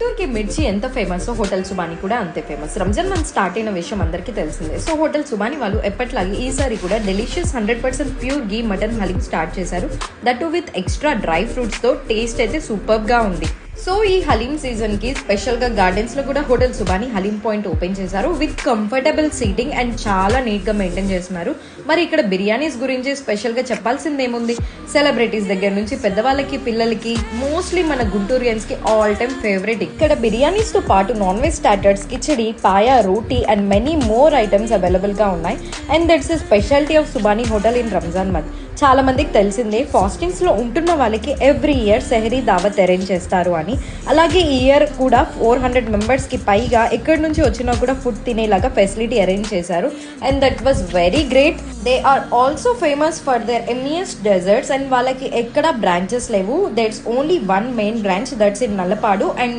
గుంటూరుకి మిర్చి ఎంత famous hotel Subani కూడా అంతే ఫేమస్. రంజాన్ మంత్ స్టార్ట్ అయిన విషయం అందరికీ తెలిసిందే. సో హోటల్ సుబాని వాళ్ళు ఎప్పట్లాగే ఈసారి కూడా డెలిషియస్ 100% ప్యూర్ గీ మటన్ హలీం స్టార్ట్ చేశారు. That with extra dry fruits తో టేస్ట్ అయితే సూపర్ గా ఉంది. సో ఈ హలీం సీజన్ కి స్పెషల్ గా గార్డెన్స్ లో కూడా hotel Subani haleem point open చేశారు విత్ కంఫర్టబుల్ సీటింగ్ అండ్ చాలా నీట్ గా మెయింటైన్ చేస్తున్నారు. మరి ఇక్కడ బిర్యానీస్ గురించి స్పెషల్ గా చెప్పాల్సిందేముంది, సెలబ్రిటీస్ దగ్గర నుంచి పెద్దవాళ్ళకి పిల్లలకి మోస్ట్లీ మన గుంటూరియన్స్ కి ఆల్ టైమ్ ఫేవరెట్. ఇక్కడ బిర్యానీస్ తో పాటు non veg starters, khichdi, paya, roti and many more items available గా ఉన్నాయి. And that's the speciality of Subani hotel in Ramzan month. చాలా మందికి తెలిసిందే ఫాస్టింగ్స్ లో ఉంటున్న వాళ్ళకి ఎవ్రీ ఇయర్ సెహరీ దావత్ అరేంజ్ చేస్తారు అని. అలాగే ఈ ఇయర్ కూడా 400 మెంబర్స్ కి పైగా ఎక్కడి నుంచి వచ్చినా కూడా ఫుడ్ తినేలాగా ఫెసిలిటీ అరేంజ్ చేశారు. And that was very great. They are also famous for their yummiest desserts. And వాళ్ళకి ఎక్కడ బ్రాంచెస్ లేవు. That's only one main branch, that's in Nallapadu. And